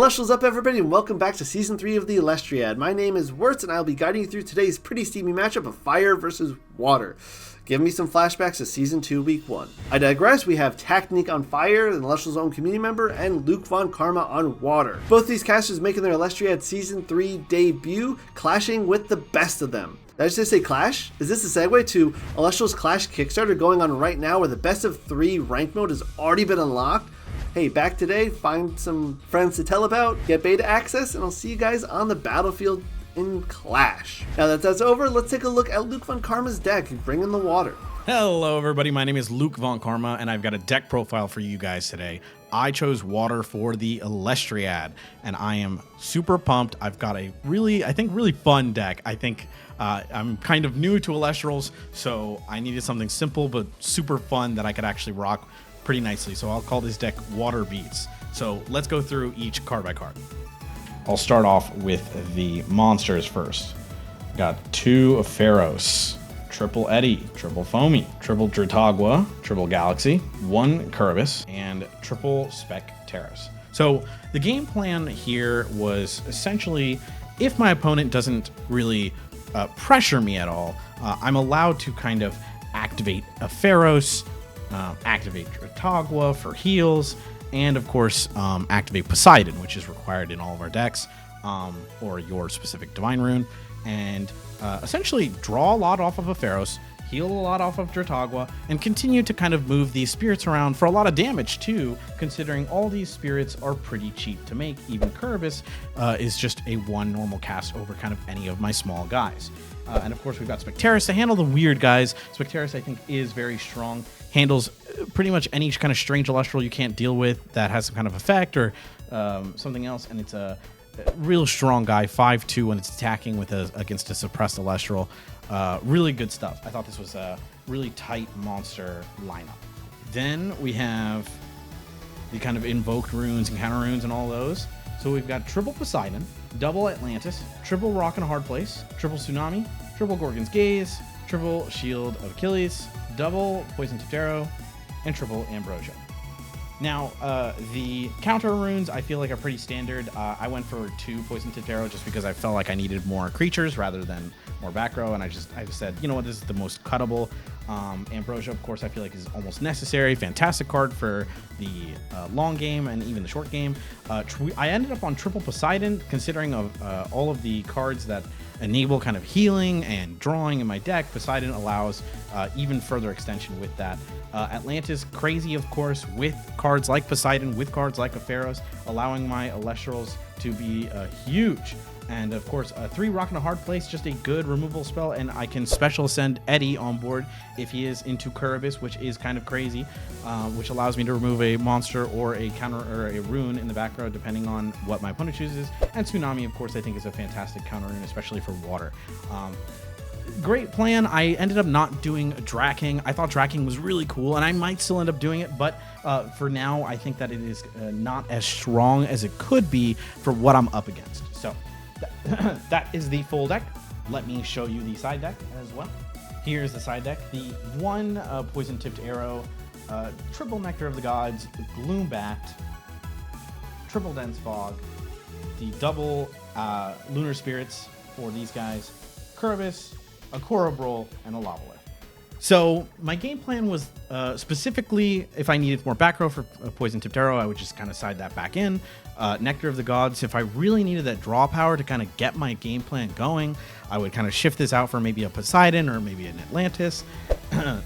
Elestrals up, everybody, and welcome back to Season 3 of the Elestriad. My name is Wirtz, and I'll be guiding you through today's pretty steamy matchup of Fire versus Water. Give me some flashbacks to Season 2, Week 1. I digress, we have Tactnique on Fire, an Elestrals' own community member, and LukeVonKarma on Water. Both these casters making their Elestriad Season 3 debut, clashing with the best of them. Did I just say clash? Is this a segue to Elestrals Clash Kickstarter going on right now where the best of 3 rank mode has already been unlocked? Hey, back today, find some friends to tell about, get beta access, and I'll see you guys on the battlefield in Clash. Now that that's over, let's take a look at LukeVonKarma's deck and bring in the water. Hello everybody, my name is LukeVonKarma and I've got a deck profile for you guys today. I chose water for the Elestriad and I am super pumped. I've got a really fun deck. I think I'm kind of new to Elestrals, so I needed something simple but super fun that I could actually rock pretty nicely. So I'll call this deck Water Beats. So let's go through each card by card. I'll start off with the monsters first. Got 2 of Pharos, triple Eddy, triple Foamy, triple Dratagua, triple Galaxy, 1 Curvus, and triple Specteris. So the game plan here was essentially, if my opponent doesn't really pressure me at all, I'm allowed to kind of activate a Pharos, activate Dratagua for heals, and of course activate Poseidon, which is required in all of our decks, or your specific Divine Rune, and essentially draw a lot off of a Pharos, heal a lot off of Dratagua, and continue to kind of move these spirits around for a lot of damage too, considering all these spirits are pretty cheap to make. Even Curvus is just a 1 normal cast over kind of any of my small guys. And of course we've got Specteris to handle the weird guys. Specteris I think is very strong, handles pretty much any kind of strange Elestral you can't deal with that has some kind of effect or something else, and it's a real strong guy, 5/2 when it's attacking with against a suppressed Elestral. Really good stuff. I thought this was a really tight monster lineup. Then we have the kind of invoked runes and counter runes and all those. So we've got triple Poseidon, double Atlantis, triple Rock and a Hard Place, triple Tsunami, triple Gorgon's Gaze, triple Shield of Achilles, double Poison Tipped Arrow, and triple Ambrosia. Now, the counter runes I feel like are pretty standard. I went for 2 Poison Tipped Arrow just because I felt like I needed more creatures rather than more back row, and I just said, you know what, this is the most cuttable. Ambrosia, of course, I feel like is almost necessary. Fantastic card for the long game and even the short game. I ended up on triple Poseidon, considering of all of the cards that enable kind of healing and drawing in my deck. Poseidon allows even further extension with that. Atlantis, crazy, of course, with cards like Poseidon, with cards like a Pharos, allowing my Elestrals to be huge. And of course, 3 Rock and a Hard Place, just a good removal spell, and I can special send Eddy on board if he is into Curvus, which is kind of crazy, which allows me to remove a monster or a counter or a rune in the back row, depending on what my opponent chooses. And Tsunami, of course, I think is a fantastic counter rune, especially for water. Great plan. I ended up not doing Draking. I thought Draking was really cool, and I might still end up doing it, but for now, I think that it is not as strong as it could be for what I'm up against. So that is the full deck. Let me show you the side deck as well. Here's the side deck. The 1 Poison Tipped Arrow, triple Nectar of the Gods, Gloombat, triple Dense Fog, the double Lunar Spirits for these guys, Curvus, a Korobrol, and a Lavalith. So my game plan was specifically, if I needed more back row for Poison Tipped Arrow, I would just kind of side that back in. Nectar of the Gods, if I really needed that draw power to kind of get my game plan going, I would kind of shift this out for maybe a Poseidon or maybe an Atlantis.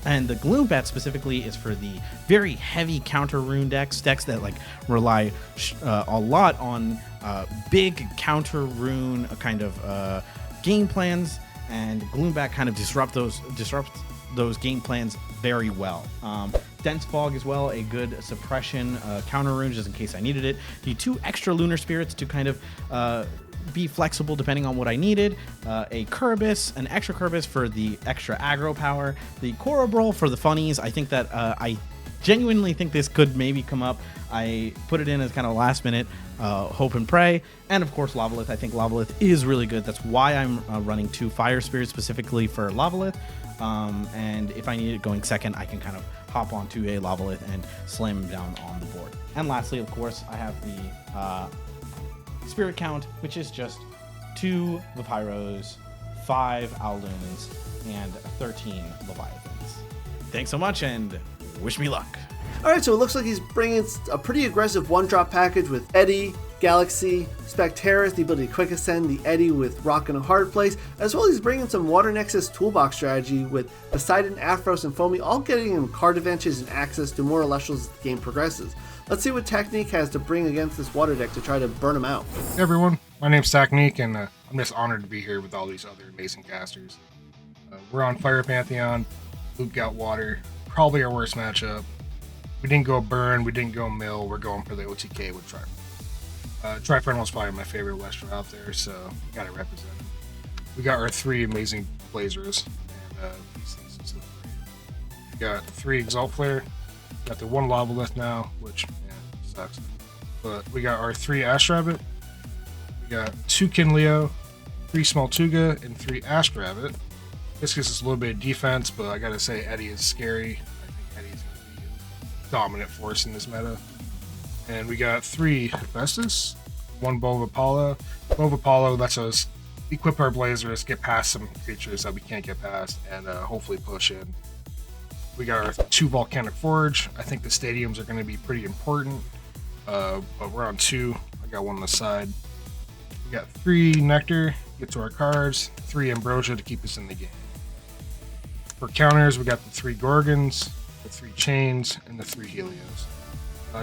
And the Gloombat specifically is for the very heavy counter rune decks that like rely a lot on big counter rune kind of game plans, and Gloombat kind of disrupts those game plans very well. Dense Fog as well, a good suppression counter rune just in case I needed it. The 2 extra Lunar Spirits to kind of be flexible depending on what I needed. A Curvus, an extra Curvus for the extra aggro power. The Korobrol for the funnies. I think that I genuinely think this could maybe come up. I put it in as kind of last minute hope and pray. And of course Lavalith. I think Lavalith is really good. That's why I'm running 2 Fire Spirits specifically for Lavalith. And if I need it going second, I can kind of hop onto a Lavalith and slam him down on the board. And lastly, of course, I have the spirit count, which is just 2 Vapyros, 5 Owldoons, and 13 Leviathans. Thanks so much, and wish me luck. Alright, so it looks like he's bringing a pretty aggressive one-drop package with Eddy, Galaxy, Spectaris, the ability to quick ascend, the Eddy with Rock in a Hard Place, as well as he's bringing some Water Nexus toolbox strategy with Poseidon, Aphros, and Foamy, all getting him card advantages and access to more Elestrals as the game progresses. Let's see what Tactnique has to bring against this water deck to try to burn him out. Hey everyone, my name's Tactnique, and I'm just honored to be here with all these other amazing casters. We're on Fire Pantheon, Luke got Water, probably our worst matchup. We didn't go Burn, we didn't go Mill, we're going for the OTK with Trifernal. Trifernal is probably my favorite Elestral out there, so gotta represent him. We got our 3 amazing BLAZERUS, and these things just look great. We got 3 Exalt Flare, got the 1 Lava Lift now, which sucks. But we got our 3 Ash Rabbit, we got 2 Kinleo, 3 Small Tuga, and 3 Ash Rabbit. This gives us a little bit of defense, but I gotta say Eddy is scary. I think Eddy's gonna be a dominant force in this meta. And we got 3 Haphaestus, 1 Bo3 Clash lets us equip our BLAZERUS, get past some creatures that we can't get past, and hopefully push in. We got our 2 Volcanic Forge. I think the stadiums are going to be pretty important, but we're on 2. I got 1 on the side. We got 3 Nectar, get to our cards, 3 Ambrosia to keep us in the game. For counters, we got the 3 Gorgons, the 3 Chains, and the 3 Helios.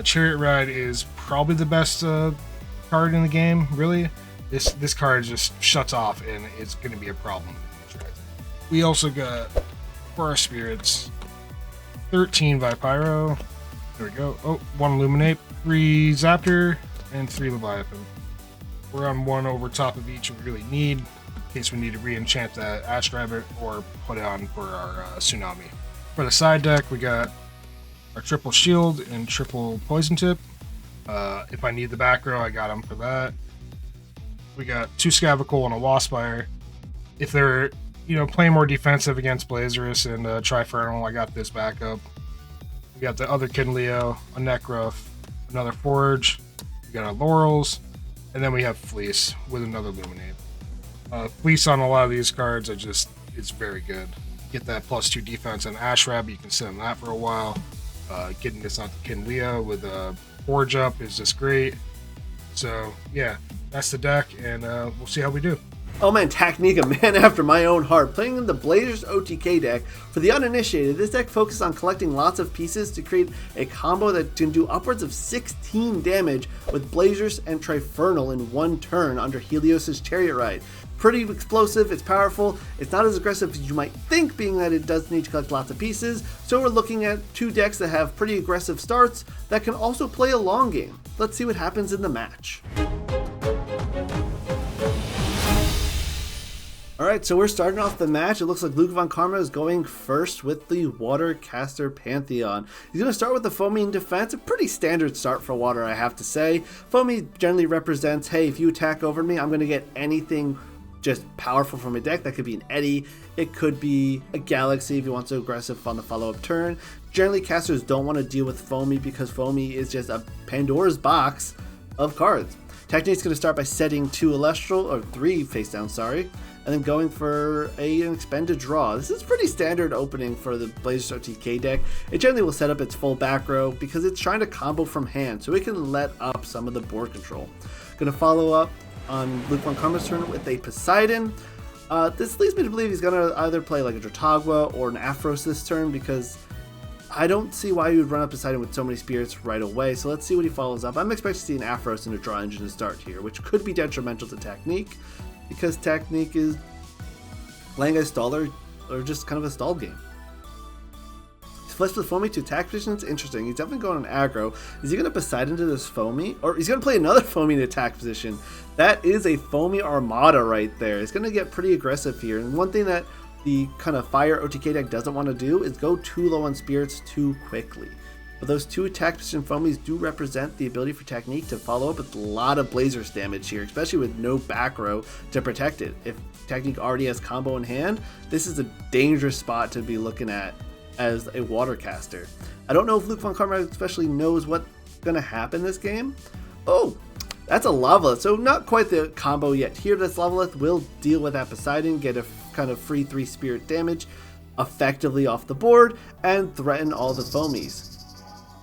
Chariot Ride is probably the best card in the game, really. This card just shuts off, and it's going to be a problem in the future. We also got, for our spirits, 13 Vipyro. There we go. Oh, 1 Illuminate, 3 Zaptor, and 3 Leviathan. We're on 1 over top of each we really need, in case we need to re-enchant that Ash Rabbit or put it on for our Tsunami. For the side deck, we got our triple shield and triple poison tip. If I need the back row, I got them for that. We got 2 Scavicle and a Waspire. If they're playing more defensive against BLAZERUS and Trifernal, I got this backup. We got the other Kinleo, a Necruff, another Forge. We got our Laurels, and then we have Fleece with another Illuminate. Fleece on a lot of these cards it's very good. Get that +2 defense on Ash Rabbit, you can sit on that for a while. Getting this onto Kinleo with a Forge up is just great. So yeah, that's the deck, and we'll see how we do. Oh man, Tactnique, a man after my own heart. Playing in the BLAZERUS OTK deck. For the uninitiated, this deck focuses on collecting lots of pieces to create a combo that can do upwards of 16 damage with BLAZERUS and Trifernal in 1 turn under Helios' Chariot Ride. Pretty explosive, it's powerful, it's not as aggressive as you might think, being that it does need to collect lots of pieces, so we're looking at 2 decks that have pretty aggressive starts that can also play a long game. Let's see what happens in the match. Alright, so we're starting off the match. It looks like LukeVonKarma is going first with the Water Caster Pantheon. He's going to start with the Foamy in defense. A pretty standard start for Water, I have to say. Foamy generally represents, hey, if you attack over me, I'm going to get anything just powerful from a deck. That could be an Eddy, it could be a Galaxy if you want to aggressive on the follow-up turn. Generally, casters don't want to deal with Foamy because Foamy is just a Pandora's box of cards. Tactnique's going to start by setting 2 Elestral, or 3 face down, sorry, and then going for an expended draw. This is pretty standard opening for the BLAZERUS OTK deck. It generally will set up its full back row because it's trying to combo from hand, so it can let up some of the board control. Going to follow up on LukeVonKarma's turn with a Poseidon. This leads me to believe he's going to either play like a Dratagua or an Aphros this turn, because I don't see why you would run up Poseidon with so many spirits right away. So let's see what he follows up. I'm expecting to see an Aphros and a draw engine to start here, which could be detrimental to Tactnique, because Tactnique is playing a stall or just kind of a stall game. He flips with Foamy to attack position. It's interesting. He's definitely going on aggro. Is he going to Poseidon to this Foamy? Or he's going to play another Foamy in attack position. That is a Foamy Armada right there. It's going to get pretty aggressive here. And one thing that the kind of Fire OTK deck doesn't want to do is go too low on spirits too quickly. But those 2 attack position Foamies do represent the ability for Tactnique to follow up with a lot of BLAZERUS damage here, especially with no back row to protect it. If Tactnique already has combo in hand, this is a dangerous spot to be looking at as a water caster. I don't know if LukeVonKarma especially knows what's going to happen this game. Oh, That's a Lavalith, so not quite the combo yet here. This Lavalith will deal with that Poseidon, get a kind of free 3 spirit damage effectively off the board, and threaten all the foamies.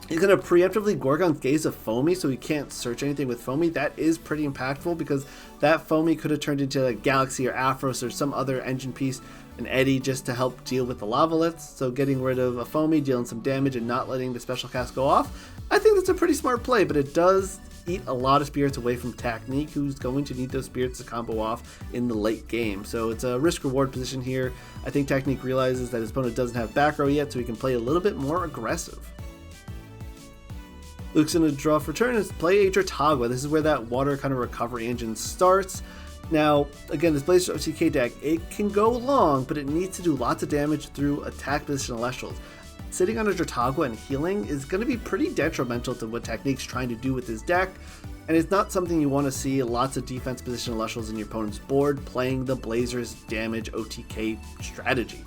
He's going to preemptively Gorgon's Gaze of Foamy, so he can't search anything with Foamy. That is pretty impactful because that Foamy could have turned into like Galaxy or Aphros or some other engine piece, an Eddy, just to help deal with the Lavaliths. So getting rid of a Foamy, dealing some damage, and not letting the special cast go off, I think that's a pretty smart play, but it does eat a lot of spirits away from Tactnique, who's going to need those spirits to combo off in the late game. So it's a risk-reward position here. I think Tactnique realizes that his opponent doesn't have back row yet, so he can play a little bit more aggressive. Luke's going to draw for turn and play a Dratagua. This is where that water kind of recovery engine starts. Now, again, this BLAZERUS OTK deck, it can go long, but it needs to do lots of damage through attack position Elestrals. Sitting on a Dratagua and healing is going to be pretty detrimental to what Tactnique's trying to do with his deck, and it's not something you want to see lots of defense position Elestrals in your opponent's board playing the BLAZERUS damage OTK strategy.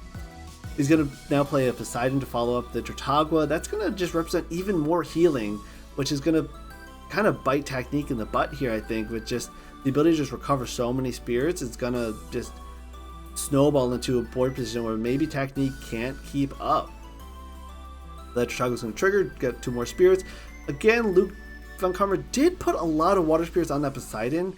He's going to now play a Poseidon to follow up the Dratagua. That's going to just represent even more healing, which is going to kind of bite Tactnique in the butt here, I think, with just the ability to just recover so many spirits. It's going to just snowball into a board position where maybe Tactnique can't keep up. That Dratagua's going to trigger, get 2 more spirits. Again, LukeVonKarma did put a lot of water spirits on that Poseidon,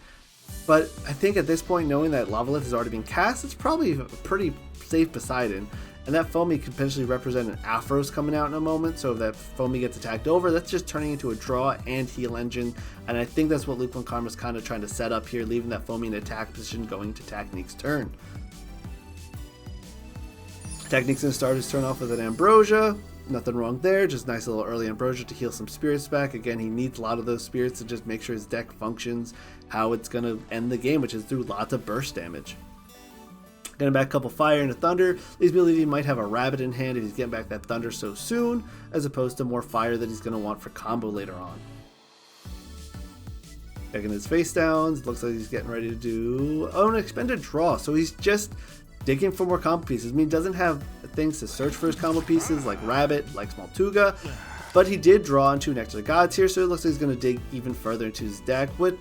but I think at this point, knowing that Lavalith has already been cast, it's probably a pretty safe Poseidon. And that Foamy could potentially represent an Aphros coming out in a moment, so if that Foamy gets attacked over, that's just turning into a draw and heal engine, and I think that's what LukeVonKarma is kind of trying to set up here, leaving that Foamy in attack position going to Tactnique's turn. Tactnique's going to start his turn off with an Ambrosia. Nothing wrong there, just nice little early Ambrosia to heal some spirits back. Again, he needs a lot of those spirits to just make sure his deck functions how it's going to end the game, which is through lots of burst damage. Getting back a couple Fire and a Thunder leads me to believe he might have a Rabbit in hand if he's getting back that Thunder so soon, as opposed to more Fire that he's going to want for combo later on. Checking his face downs, looks like he's getting ready to do an expended draw, so he's just digging for more combo pieces. I mean, he doesn't have things to search for his combo pieces like Rabbit, like Smoltuga, but he did draw into Nectar of the Gods here, so it looks like he's going to dig even further into his deck, which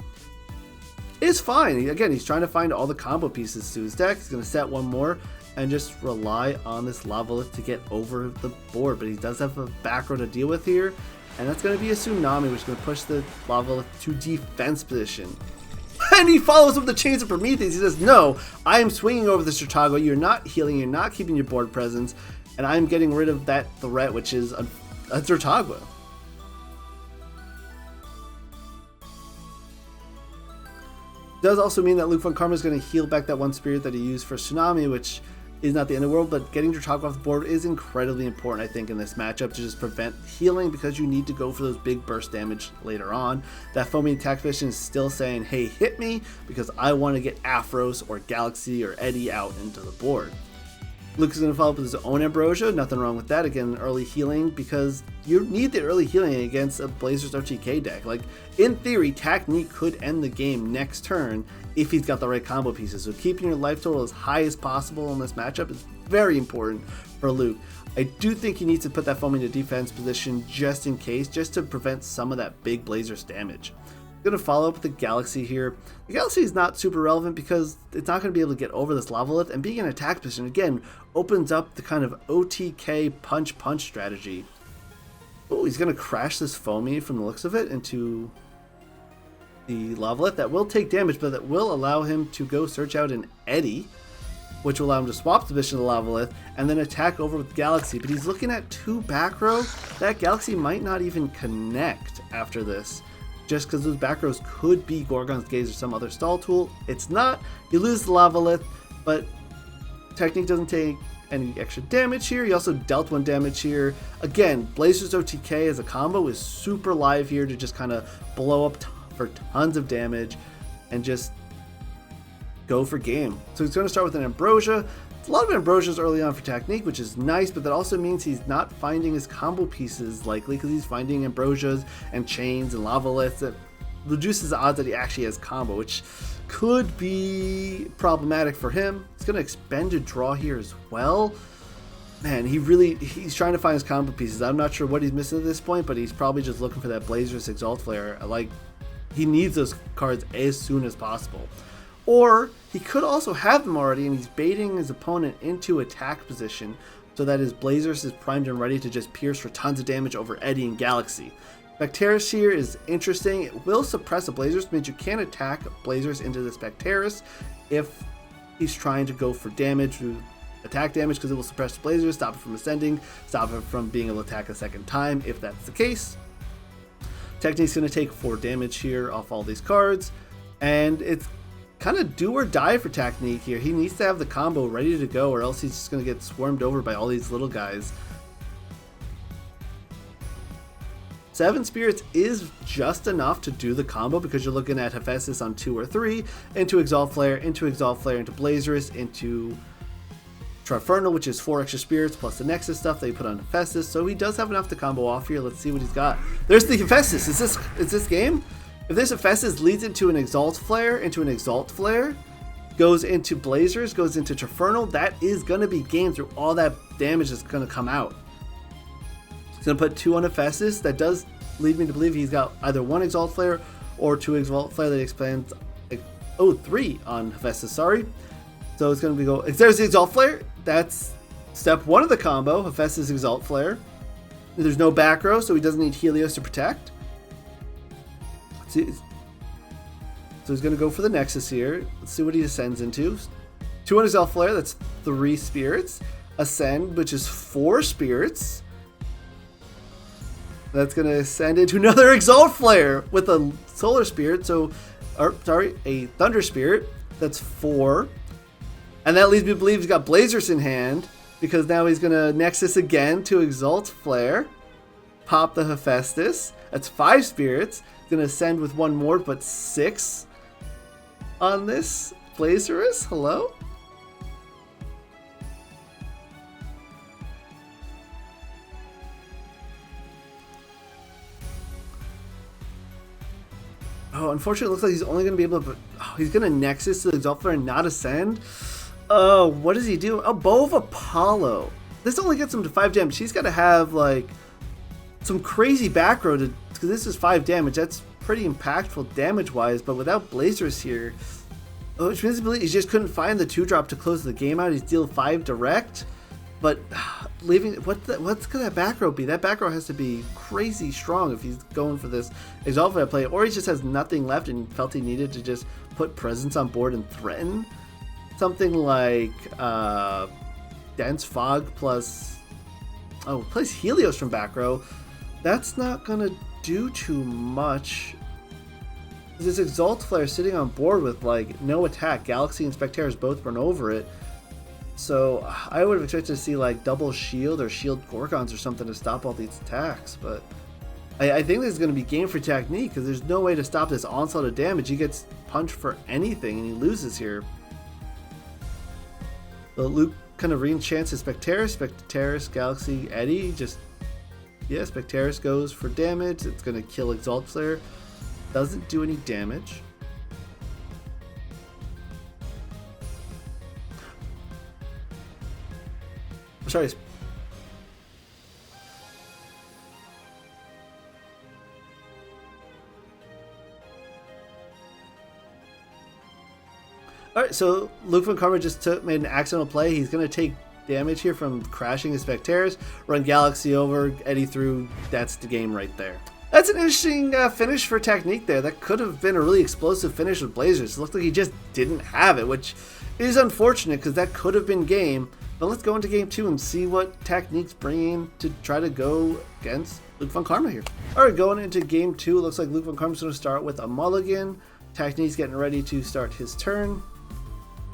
is fine. Again, he's trying to find all the combo pieces to his deck. He's going to set one more and just rely on this Lavalith to get over the board, but he does have a back row to deal with here, and that's going to be a Tsunami, which is going to push the Lavalith to defense position. And he follows up the Chains of Prometheus. He says, no, I am swinging over this Dratagua. You're not healing. You're not keeping your board presence. And I'm getting rid of that threat, which is a Dratagua. Does also mean that LukeVonKarma is going to heal back that one spirit that he used for Tsunami, which is not the end of the world, but getting Dratagua off the board is incredibly important, I think, in this matchup to just prevent healing, because you need to go for those big burst damage later on. That Foamy attack position is still saying, hey, hit me, because I want to get Aphros or Galaxy or Eddy out into the board. Luke is going to follow up with his own Ambrosia. Nothing wrong with that. Again, early healing, because you need the early healing against a BLAZERUS OTK deck. Like, in theory, Tactnique could end the game next turn if he's got the right combo pieces. So keeping your life total as high as possible in this matchup is very important for Luke. I do think he needs to put that Foamy in a defense position just in case, just to prevent some of that big BLAZERUS damage. Going to follow up with the Galaxy here. The Galaxy is not super relevant because it's not going to be able to get over this Lavalith, and being in attack position again opens up the kind of OTK punch strategy. Oh, he's going to crash this Foamy from the looks of it into the Lavalith. That will take damage, but that will allow him to go search out an Eddy, which will allow him to swap the position of the Lavalith and then attack over with Galaxy. But he's looking at 2 back row. That Galaxy might not even connect after this, just because those back rows could be Gorgon's Gaze or some other stall tool. It's not. You lose the Lavalith, but Tactnique doesn't take any extra damage here. He also dealt 1 damage here. Again, BLAZERUS OTK as a combo is super live here to just kind of blow up for tons of damage and just go for game. So he's going to start with an Ambrosia. It's a lot of Ambrosias early on for Tactnique, which is nice, but that also means he's not finding his combo pieces likely, because he's finding Ambrosias and Chains and Lavaliths. That reduces the odds that he actually has combo, which could be problematic for him. He's going to expend a draw here as well. Man, he's trying to find his combo pieces. I'm not sure what he's missing at this point, but he's probably just looking for that BLAZERUS Exalt Flare. Like, he needs those cards as soon as possible. Or he could also have them already, and he's baiting his opponent into attack position so that his Blazers is primed and ready to just pierce for tons of damage over Eddie and Galaxy. Specteris here is interesting. It will suppress a Blazers, means you can attack Blazers into the Specteris if he's trying to go for damage, attack damage, because it will suppress Blazers, stop it from ascending, stop it from being able to attack a second time if that's the case. Tactnique's going to take 4 damage here off all these cards, and it's kind of do or die for Tactnique here. He needs to have the combo ready to go, or else he's just going to get swarmed over by all these little guys. 7 spirits is just enough to do the combo, because you're looking at Hephaestus on 2 or 3, into Exalt Flare, into Blazerus, into Trifernal, which is 4 extra spirits plus the Nexus stuff that you put on Hephaestus. So he does have enough to combo off here. Let's see what he's got. There's the Hephaestus. Is this game? If this Hephaestus leads into an Exalt Flare, goes into Blazers, goes into Trifernal, that is going to be game through all that damage that's going to come out. He's going to put 2 on Hephaestus. That does lead me to believe he's got either 1 Exalt Flare or 2 Exalt Flare that expands. 3 on Hephaestus, sorry. So it's going to go. There's the Exalt Flare. That's step 1 of the combo. Hephaestus Exalt Flare. There's no back row, so he doesn't need Helios to protect. So he's going to go for the Nexus here. Let's see what he ascends into. 2 on Exalt Flare. That's 3 spirits. Ascend, which is 4 spirits. That's going to ascend into another Exalt Flare with a Solar Spirit. A Thunder Spirit. That's 4. And that leads me to believe he's got Blazers in hand, because now he's going to Nexus again to Exalt Flare. Pop the Hephaestus. That's 5 spirits. He's going to ascend with 1 more, but 6 on this Blazerus. Hello? Oh, unfortunately, it looks like he's only going to be able to... he's going to Nexus to the Exalt Flare and not ascend. Oh, what does he do? Oh, Bow of Apollo. This only gets him to 5 damage. He's got to have, like, some crazy back row, because this is 5 damage. That's pretty impactful damage-wise, but without Blazers here... which means he just couldn't find the 2-drop to close the game out. He's deal 5 direct, but leaving... What's going that back row be? That back row has to be crazy strong if he's going for this Exalt Flare play, or he just has nothing left and felt he needed to just put presence on board and threaten. Something like Dense Fog plus... plays Helios from back row. That's not going to do too much. This Exalt Flare sitting on board with, like, no attack. Galaxy and Specteris both run over it. So I would have expected to see, like, double shield or shield Gorgons or something to stop all these attacks. But I think this is going to be game for Tactnique, because there's no way to stop this onslaught of damage. He gets punched for anything and he loses here. So Luke kind of re-enchants his Specteris, Galaxy, Eddie. Specteris goes for damage. It's going to kill Exalt Flare. Doesn't do any damage. Sorry. Alright, so LukeVonKarma just made an accidental play. He's going to take damage here from crashing his Specteris, run Galaxy over, Eddie through. That's the game right there. That's an interesting finish for Tactnique there. That could have been a really explosive finish with Blazers. It looked like he just didn't have it, which is unfortunate, because that could have been game. But let's go into game 2 and see what Tactnique's bringing to try to go against LukeVonKarma here. Alright, going into game 2, it looks like LukeVonKarma's going to start with a mulligan. Tactnique's getting ready to start his turn.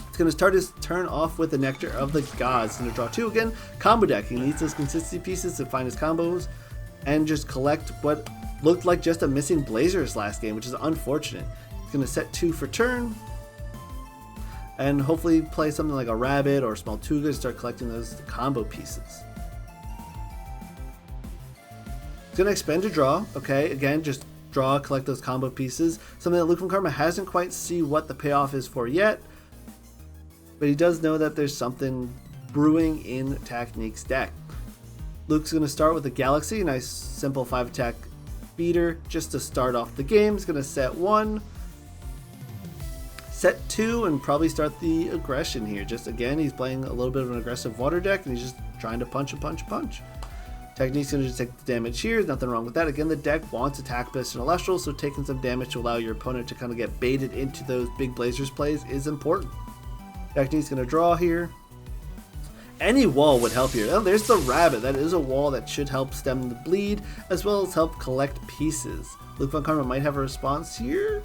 He's going to start his turn off with the Nectar of the Gods. He's going to draw 2 again. Combo deck. He needs those consistency pieces to find his combos and just collect what looked like just a missing Blazers last game, which is unfortunate. He's going to set 2 for turn and hopefully play something like a Rabbit or a Small Tuga to start collecting those combo pieces. He's going to expend to draw. Okay, again, just draw, collect those combo pieces. Something that LukeVonKarma hasn't quite see what the payoff is for yet, but he does know that there's something brewing in Tactnique's deck. Luke's going to start with the Galaxy, a nice simple 5 attack speeder just to start off the game. He's going to set 1, set 2, and probably start the aggression here. Just again, he's playing a little bit of an aggressive water deck, and he's just trying to punch and punch and punch. Tactnique's going to just take the damage here. Nothing wrong with that. Again, the deck wants attack boost and Elestrals, so taking some damage to allow your opponent to kind of get baited into those big Blazers plays is important. Tactnique's going to draw here. Any wall would help here. Oh, there's the rabbit. That is a wall that should help stem the bleed, as well as help collect pieces. LukeVonKarma might have a response here.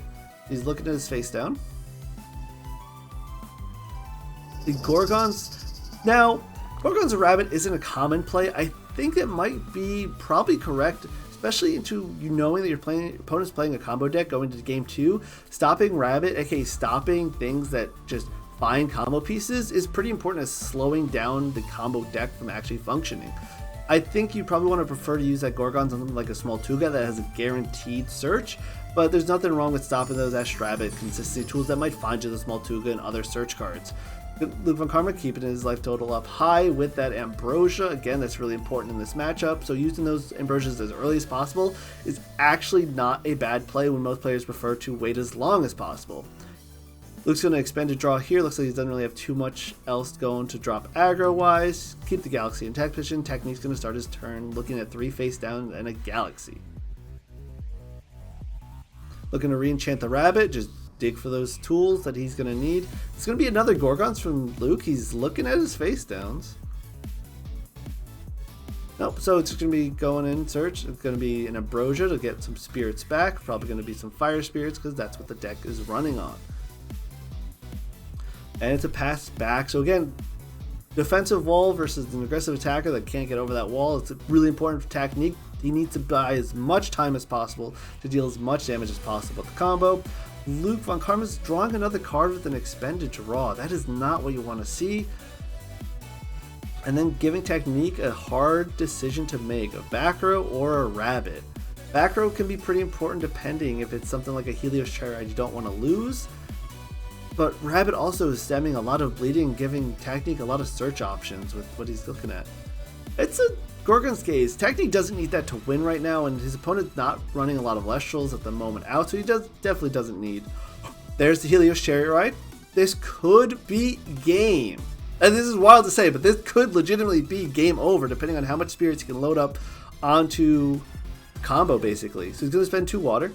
He's looking at his face down. The Gorgons. Now, Gorgons a rabbit isn't a common play. I think it might be probably correct, especially into you knowing that your opponent's playing a combo deck going into game 2. Stopping rabbit, aka stopping things that just find combo pieces, is pretty important as slowing down the combo deck from actually functioning. I think you probably want to prefer to use that Gorgon on something like a small Tuga that has a guaranteed search, but there's nothing wrong with stopping those Ash Rabbit consistency tools that might find you the small Tuga and other search cards. LukeVonKarma keeping his life total up high with that Ambrosia. Again, that's really important in this matchup, so using those Ambrosias as early as possible is actually not a bad play when most players prefer to wait as long as possible. Luke's going to expend a draw here. Looks like he doesn't really have too much else going to drop aggro-wise. Keep the Galaxy in tech position. Tactnique's going to start his turn looking at 3 face down and a Galaxy. Looking to re-enchant the Rabbit. Just dig for those tools that he's going to need. It's going to be another Gorgons from Luke. He's looking at his face downs. Nope, so it's going to be going in search. It's going to be an Ambrosia to get some spirits back. Probably going to be some fire spirits because that's what the deck is running on. And it's a pass back. So again, defensive wall versus an aggressive attacker that can't get over that wall. It's really important for Tactnique. He needs to buy as much time as possible to deal as much damage as possible with the combo. LukeVonKarma is drawing another card with an expended draw. That is not what you want to see. And then giving Tactnique a hard decision to make, a back row or a rabbit. Back row can be pretty important depending if it's something like a Helios Chariot you don't want to lose. But Rabbit also is stemming a lot of bleeding and giving Tactnique a lot of search options with what he's looking at. It's a Gorgon's Gaze. Tactnique doesn't need that to win right now, and his opponent's not running a lot of Elestrals at the moment out, so he definitely doesn't need. There's the Helios Chariot Ride. This could be game. And this is wild to say, but this could legitimately be game over depending on how much spirits he can load up onto combo, basically. So he's going to spend 2 water.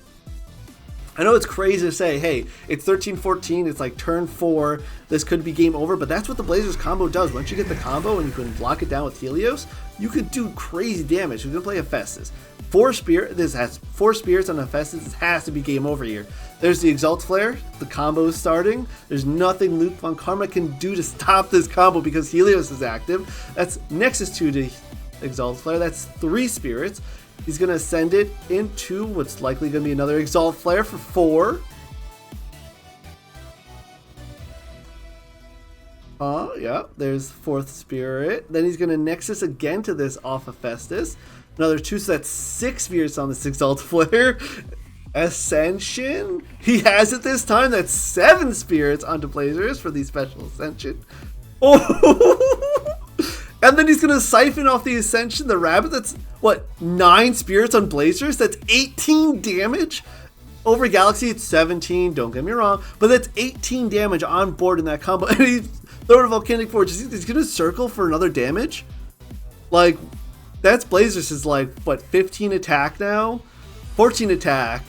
I know it's crazy to say, hey, it's 13-14, it's like turn 4, this could be game over, but that's what the Blazers combo does. Once you get the combo and you can lock it down with Helios, you could do crazy damage. We're going to play Hephaestus. This has 4 spirits on Hephaestus. This has to be game over here. There's the Exalt Flare. The combo is starting. There's nothing LukeVonKarma can do to stop this combo because Helios is active. That's Nexus 2 to Exalt Flare. That's 3 spirits. He's going to send it into what's likely going to be another Exalt Flare for 4. Yeah, there's 4th Spirit. Then he's going to Nexus again to this off of Hephaestus. Another 2, so that's 6 spirits on this Exalt Flare. Ascension. He has it this time. That's 7 spirits onto Blazers for the special Ascension. Oh! And then he's going to siphon off the Ascension, the Rabbit. That's, what, 9 spirits on Blazers? That's 18 damage? Over Galaxy, it's 17, don't get me wrong. But that's 18 damage on board in that combo. And he's throwing a Volcanic Forge. He's going to circle for another damage? Like, that's Blazers is like, what, 15 attack now? 14 attack.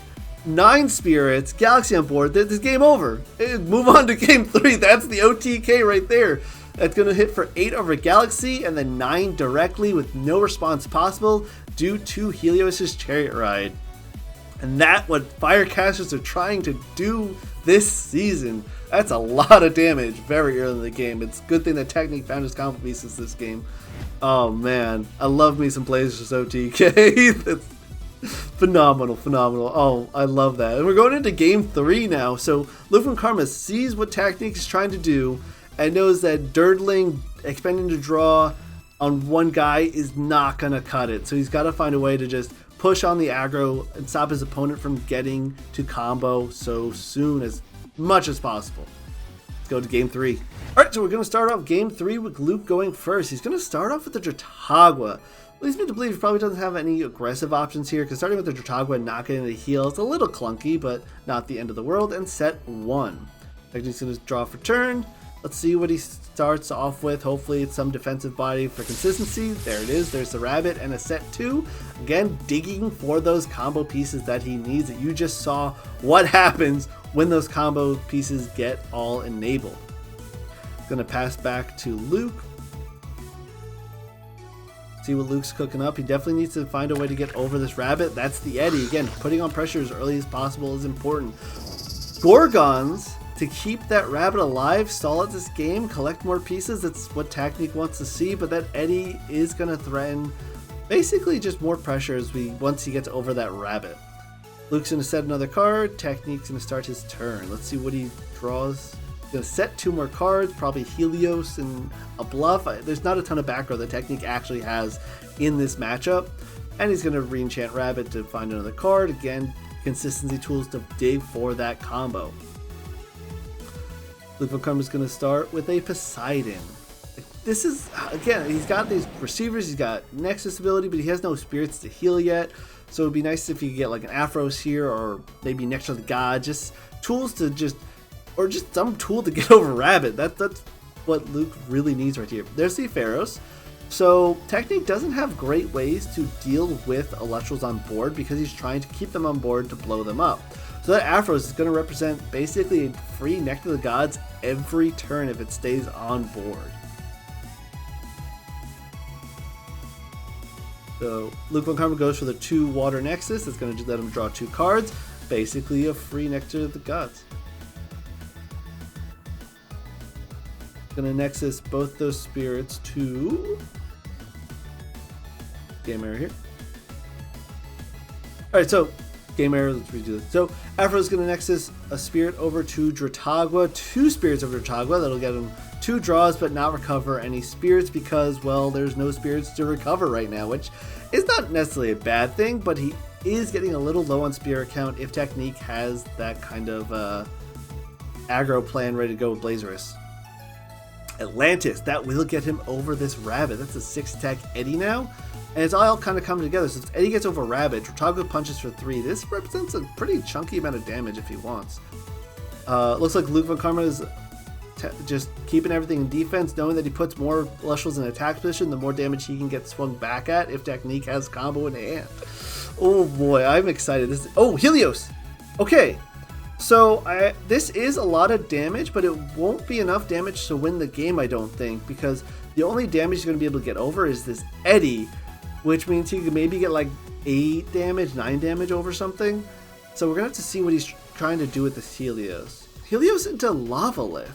9 spirits. Galaxy on board. This is game over. Move on to game 3. That's the OTK right there. That's going to hit for 8 over Galaxy and then 9 directly with no response possible due to Helios' Chariot Ride. And that's what Firecasters are trying to do this season. That's a lot of damage very early in the game. It's a good thing that Tactnique found his combo pieces this game. Oh man, I love me some Blazers OTK. That's phenomenal. Oh, I love that. And we're going into game 3 now. So LukeVonKarma sees what Tactnique is trying to do and knows that dirtling, expending to draw on one guy is not going to cut it. So he's got to find a way to just push on the aggro and stop his opponent from getting to combo so soon as much as possible. Let's go to game 3. All right, so we're going to start off game 3 with Luke going first. He's going to start off with the Dratagua. Leads me to believe he probably doesn't have any aggressive options here, because starting with the Dratagua and not getting the heal is a little clunky, but not the end of the world. And set 1. Tactnique's going to draw for turn. Let's see what he starts off with. Hopefully it's some defensive body for consistency. There it is. There's the rabbit and a set 2. Again, digging for those combo pieces that he needs. That you just saw what happens when those combo pieces get all enabled. Going to pass back to Luke. See what Luke's cooking up. He definitely needs to find a way to get over this rabbit. That's the Eddy. Again, putting on pressure as early as possible is important. Gorgons to keep that rabbit alive, stall out this game, collect more pieces. That's what Tactnique wants to see, but that Eddy is going to threaten basically just more pressure as once he gets over that rabbit. Luke's going to set another card. Tactnique's going to start his turn. Let's see what he draws. Going to set 2 more cards, probably Helios and a bluff. There's not a ton of back row that Tactnique actually has in this matchup. And he's going to re-enchant Rabbit to find another card. Again, consistency tools to dig for that combo. LukeVonKarma is going to start with a Poseidon. This is, again, he's got these receivers, he's got Nexus ability, but he has no spirits to heal yet. So it would be nice if you could get like an Aphros here, or maybe Nectar of the God, just tools to or just some tool to get over Rabbit. That's what Luke really needs right here. There's the Pharaohs. So Tactnique doesn't have great ways to deal with Elestrals on board because he's trying to keep them on board to blow them up. So that Aphros is going to represent basically a free Nectar of the Gods every turn if it stays on board. So LukeVonKarma goes for the 2 Water Nexus. It's going to let him draw 2 cards. Basically a free Nectar of the Gods. Going to Nexus both those spirits to game error here. Alright, so game error, let's redo this. So Aphros is going to Nexus a spirit over to Dratagua, 2 spirits over Dratagua. That'll get him 2 draws but not recover any spirits because, well, there's no spirits to recover right now, which is not necessarily a bad thing, but he is getting a little low on spirit count if Tactnique has that kind of aggro plan ready to go with BLAZERUS. Atlantis, that will get him over this Rabbit. That's a 6 attack Eddy now. And it's all kind of coming together. So if Eddy gets over Rabbit, Dratagua punches for 3. This represents a pretty chunky amount of damage if he wants. Looks like LukeVonKarma is just keeping everything in defense, knowing that he puts more Elestrals in attack position, the more damage he can get swung back at if Tactnique has combo in hand. Oh boy, I'm excited. Helios! Okay. So this is a lot of damage, but it won't be enough damage to win the game, I don't think, because the only damage he's going to be able to get over is this Eddy, which means he could maybe get like 8 damage, 9 damage over something. So we're going to have to see what he's trying to do with this Helios. Helios into Lavalith.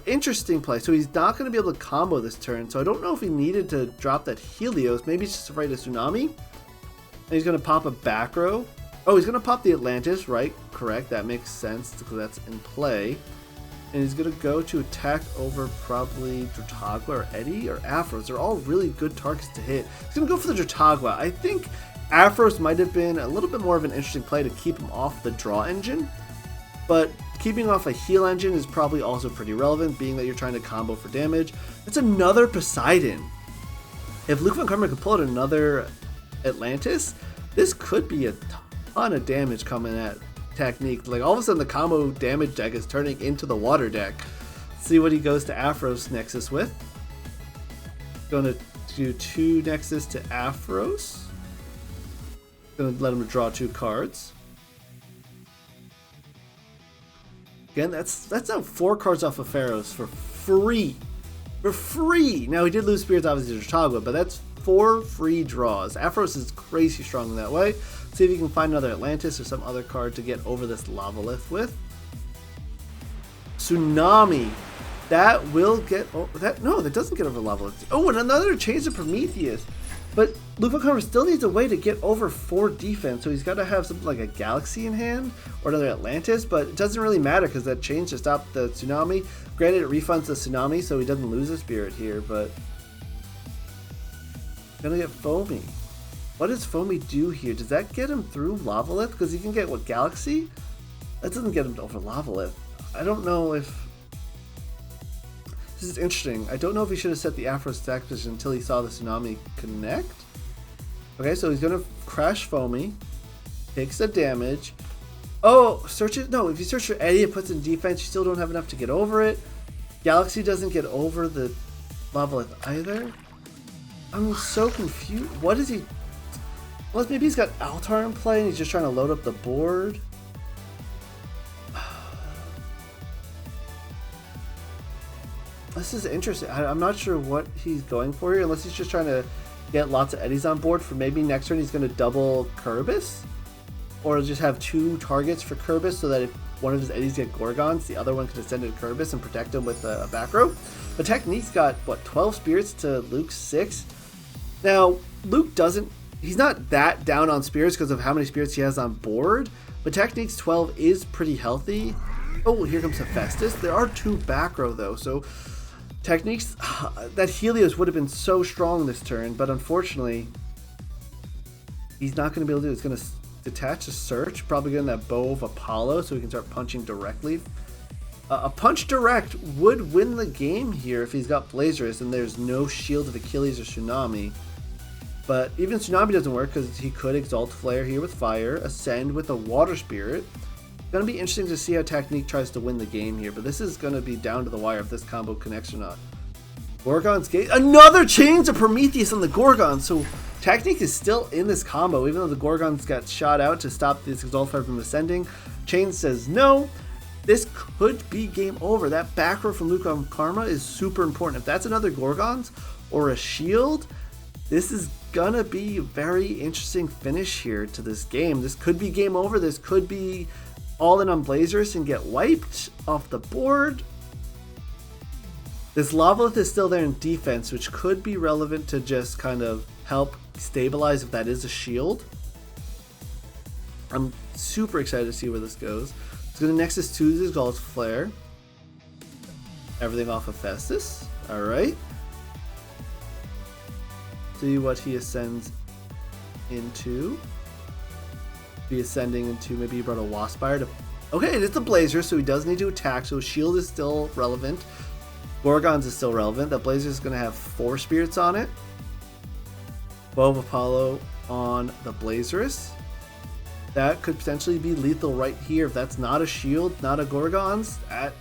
Interesting play. So he's not going to be able to combo this turn, so I don't know if he needed to drop that Helios. Maybe he's just afraid of Tsunami. And he's going to pop a back row. Oh, he's going to pop the Atlantis, right? Correct. That makes sense because that's in play. And he's going to go to attack over probably Dratagua or Eddy or Aphros. They're all really good targets to hit. He's going to go for the Dratagua. I think Aphros might have been a little bit more of an interesting play to keep him off the draw engine. But keeping off a heal engine is probably also pretty relevant, being that you're trying to combo for damage. That's another Poseidon. If LukeVonKarma could pull out another Atlantis, this could be a ton of damage coming at Tactnique. Like all of a sudden the combo damage deck is turning into the water deck. Let's see what he goes to Aphros Nexus with. Going to do 2 Nexus to Aphros. Going to let him draw 2 cards. Again, that's now 4 cards off of Pharaohs for free. For free! Now he did lose spirits obviously to Dratagua, but that's 4 free draws. Aphros is crazy strong in that way. See if you can find another Atlantis or some other card to get over this Lavalith with. Tsunami. That will get over that. No, that doesn't get over Lavalith. Oh, and another change to Prometheus. But LukeVonKarma still needs a way to get over 4 defense, so he's got to have something like a Galaxy in hand or another Atlantis, but it doesn't really matter because that change to stop the Tsunami. Granted, it refunds the Tsunami, so he doesn't lose a spirit here, but gonna get Foamy. What does Foamy do here? Does that get him through Lavalith? Because he can get, what, Galaxy? That doesn't get him over Lavalith. I don't know if... This is interesting. I don't know if he should have set the Afro stack position until he saw the Tsunami connect. Okay, so he's going to crash Foamy. Takes the damage. Oh, search it. No, if you search for Eddie, it puts in defense. You still don't have enough to get over it. Galaxy doesn't get over the Lavalith either. I'm so confused. What is he? Well, maybe he's got Altar in play and he's just trying to load up the board. This is interesting. I'm not sure what he's going for here, unless he's just trying to get lots of Eddies on board for maybe next turn he's going to double Kerbis. Or just have 2 targets for Kerbis so that if one of his Eddies get Gorgons, the other one can ascend to Kerbis and protect him with a back row. But Tactnique's got, what, 12 spirits to Luke's 6? Now, Luke doesn't, he's not that down on spirits because of how many spirits he has on board, but Tactnique's 12 is pretty healthy. Oh, here comes Hephaestus. There are 2 back row though, so Tactnique's, that Helios would have been so strong this turn, but unfortunately, he's not going to be able to do it. It's going to detach a search, probably getting that Bow of Apollo so he can start punching directly. A punch direct would win the game here if he's got Blazerus and there's no Shield of Achilles or Tsunami. But even Tsunami doesn't work because he could Exalt Flare here with Fire, Ascend with a Water Spirit. It's going to be interesting to see how Tactnique tries to win the game here, but this is going to be down to the wire if this combo connects or not. Gorgon's Gate, another Chains of Prometheus on the Gorgon, so Tactnique is still in this combo, even though the Gorgons got shot out to stop this Exalt Fire from ascending. Chains says no. This could be game over. That back row from LukeVonKarma is super important. If that's another Gorgons or a shield, this is gonna be a very interesting finish here to this game. This could be game over. This could be all in on Blazerus and get wiped off the board. This Lavalith is still there in defense, which could be relevant to just kind of help stabilize if that is a shield. I'm super excited to see where this goes. It's going to Nexus 2 this Exalt Flare. Everything off of Hephaestus. Alright. See what he ascends into. Be ascending into, maybe he brought a Waspire to... Okay, it's a Blazer, so he does need to attack, so shield is still relevant. Gorgons is still relevant. That Blazer is going to have 4 spirits on it. Bow of Apollo on the Blazerus. That could potentially be lethal right here. If that's not a shield, not a Gorgons, that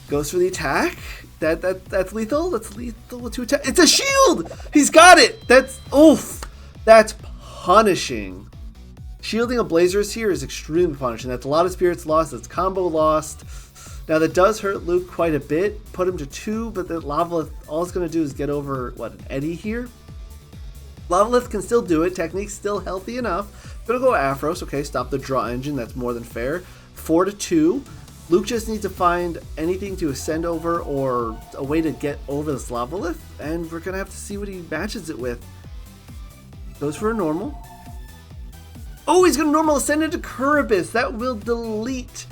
goes for the attack. That's lethal. That's lethal to attack. It's a shield. He's got it. That's oof. That's punishing. Shielding a Blazerus here is extremely punishing. That's a lot of spirits lost. That's combo lost. Now that does hurt Luke quite a bit. Put him to 2, but the Lavalith, all it's going to do is get over, what, an Eddie here? Lavalith can still do it. Tactnique's still healthy enough. Gonna go Aphros. Okay, stop the draw engine. That's more than fair. 4 to 2. Luke just needs to find anything to ascend over or a way to get over this Lavalith, and we're gonna have to see what he matches it with. Goes for a normal. Oh, he's gonna normal ascend into Kerbis. That will delete.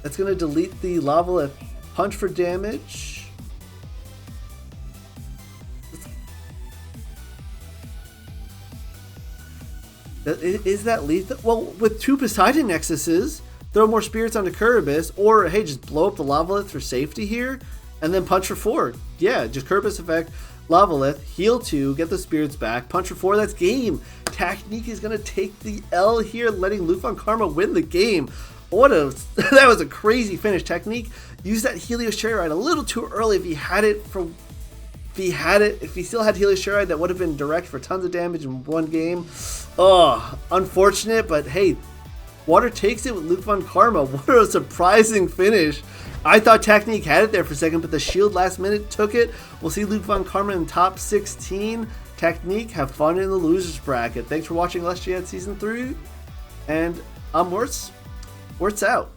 That's gonna delete the Lavalith. Punch for damage. Is that lethal? Well, with 2 Poseidon Nexuses, throw more spirits onto Kerbis, or hey, just blow up the Lavalith for safety here, and then punch for 4. Yeah, just Kerbis effect, Lavalith, heal 2, get the spirits back, punch for 4, that's game. Tactnique is going to take the L here, letting LukeVonKarma win the game. That was a crazy finish. Tactnique used that Helios Cherry Ride a little too early. If he still had Helios Cherry Ride, that would have been direct for tons of damage in one game. Oh, unfortunate, but hey, Water takes it with LukeVonKarma. What a surprising finish. I thought Tactnique had it there for a second, but the shield last minute took it. We'll see LukeVonKarma in top 16. Tactnique, have fun in the losers bracket. Thanks for watching Elestriad Season 3, and I'm Wirtz. Wirtz out.